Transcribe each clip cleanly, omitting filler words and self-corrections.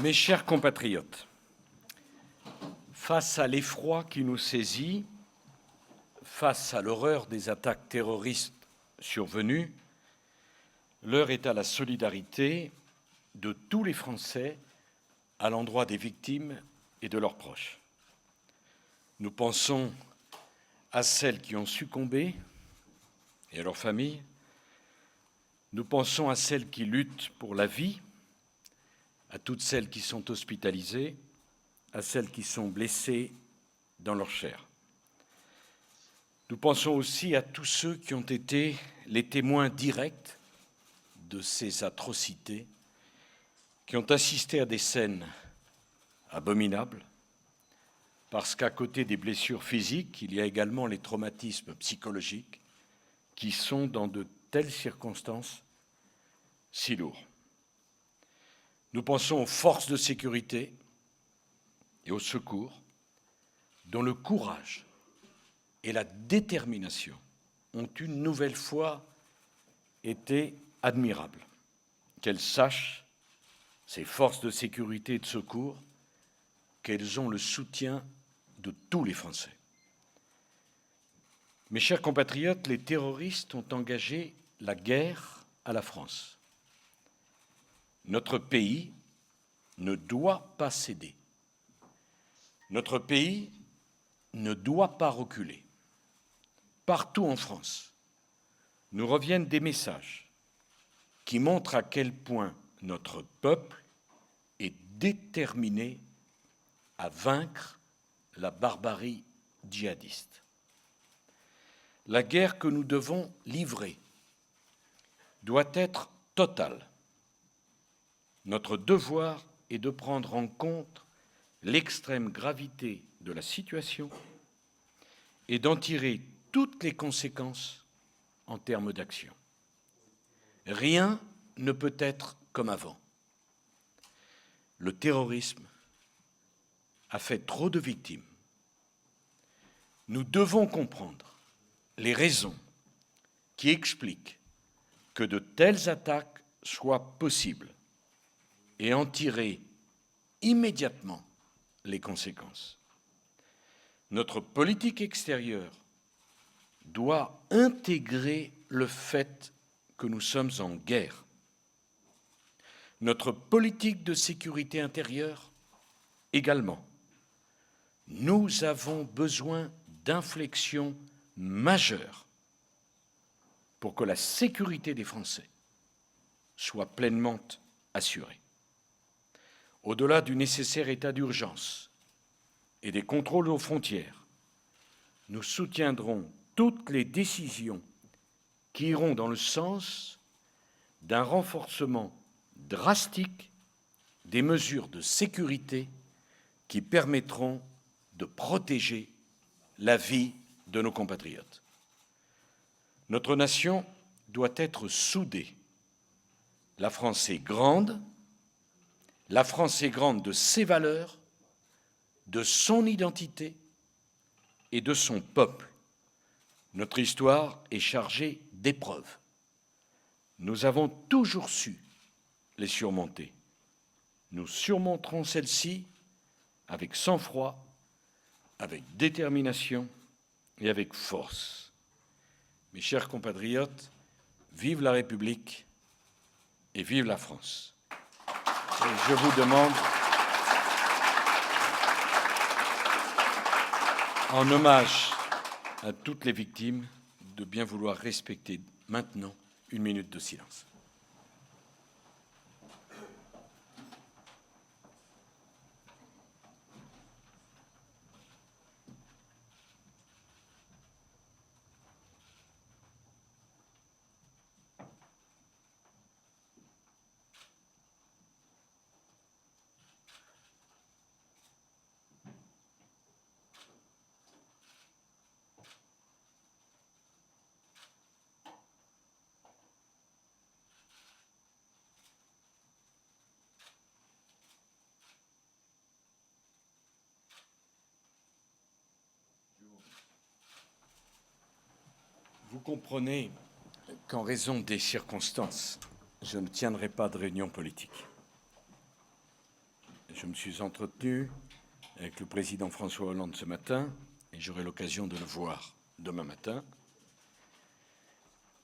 Mes chers compatriotes, face à l'effroi qui nous saisit, face à l'horreur des attaques terroristes survenues, l'heure est à la solidarité de tous les Français à l'endroit des victimes et de leurs proches. Nous pensons à celles qui ont succombé et à leurs familles. Nous pensons à celles qui luttent pour la vie, à toutes celles qui sont hospitalisées, à celles qui sont blessées dans leur chair. Nous pensons aussi à tous ceux qui ont été les témoins directs de ces atrocités, qui ont assisté à des scènes abominables, parce qu'à côté des blessures physiques, il y a également les traumatismes psychologiques qui sont, dans de telles circonstances, si lourds. Nous pensons aux forces de sécurité et au secours, dont le courage et la détermination ont une nouvelle fois été admirables. Qu'elles sachent, ces forces de sécurité et de secours, qu'elles ont le soutien de tous les Français. Mes chers compatriotes, les terroristes ont engagé la guerre à la France. Notre pays ne doit pas céder. Notre pays ne doit pas reculer. Partout en France, nous reviennent des messages qui montrent à quel point notre peuple est déterminé à vaincre la barbarie djihadiste. La guerre que nous devons livrer doit être totale. Notre devoir est de prendre en compte l'extrême gravité de la situation et d'en tirer toutes les conséquences en termes d'action. Rien ne peut être comme avant. Le terrorisme a fait trop de victimes. Nous devons comprendre les raisons qui expliquent que de telles attaques soient possibles et en tirer immédiatement les conséquences. Notre politique extérieure doit intégrer le fait que nous sommes en guerre. Notre politique de sécurité intérieure également. Nous avons besoin d'inflexions majeures pour que la sécurité des Français soit pleinement assurée. Au-delà du nécessaire état d'urgence et des contrôles aux frontières, nous soutiendrons toutes les décisions qui iront dans le sens d'un renforcement drastique des mesures de sécurité qui permettront de protéger la vie de nos compatriotes. Notre nation doit être soudée. La France est grande de ses valeurs, de son identité et de son peuple. Notre histoire est chargée d'épreuves. Nous avons toujours su les surmonter. Nous surmonterons celles-ci avec sang-froid, avec détermination et avec force. Mes chers compatriotes, vive la République et vive la France. Et je vous demande, en hommage à toutes les victimes, de bien vouloir respecter maintenant une minute de silence. Vous comprenez qu'en raison des circonstances, je ne tiendrai pas de réunion politique. Je me suis entretenu avec le président François Hollande ce matin et j'aurai l'occasion de le voir demain matin.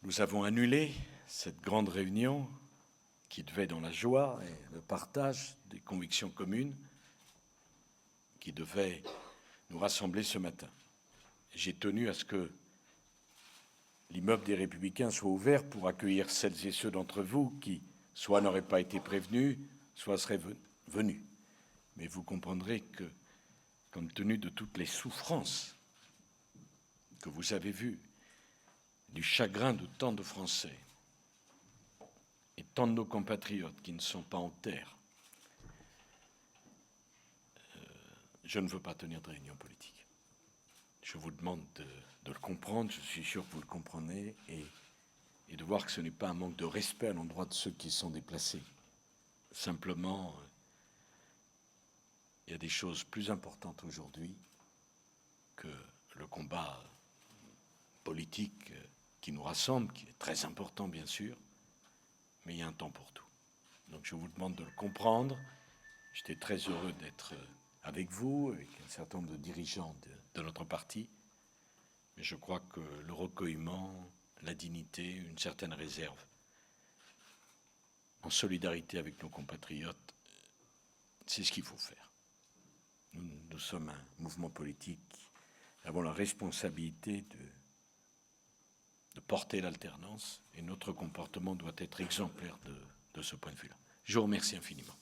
Nous avons annulé cette grande réunion qui devait, dans la joie et le partage des convictions communes, qui devait nous rassembler ce matin. J'ai tenu à ce que l'immeuble des Républicains soit ouvert pour accueillir celles et ceux d'entre vous qui, soit n'auraient pas été prévenus, soit seraient venus. Mais vous comprendrez que, compte tenu de toutes les souffrances que vous avez vues, du chagrin de tant de Français et tant de nos compatriotes qui ne sont pas en terre, je ne veux pas tenir de réunion politique. Je vous demande de le comprendre, je suis sûr que vous le comprenez, et de voir que ce n'est pas un manque de respect à l'endroit de ceux qui sont déplacés. Simplement, il y a des choses plus importantes aujourd'hui que le combat politique qui nous rassemble, qui est très important bien sûr, mais il y a un temps pour tout. Donc je vous demande de le comprendre. J'étais très heureux d'être avec vous, avec un certain nombre de dirigeants de notre parti, mais je crois que le recueillement, la dignité, une certaine réserve, en solidarité avec nos compatriotes, c'est ce qu'il faut faire. Nous sommes un mouvement politique, nous avons la responsabilité de porter l'alternance, et notre comportement doit être exemplaire de ce point de vue-là. Je vous remercie infiniment.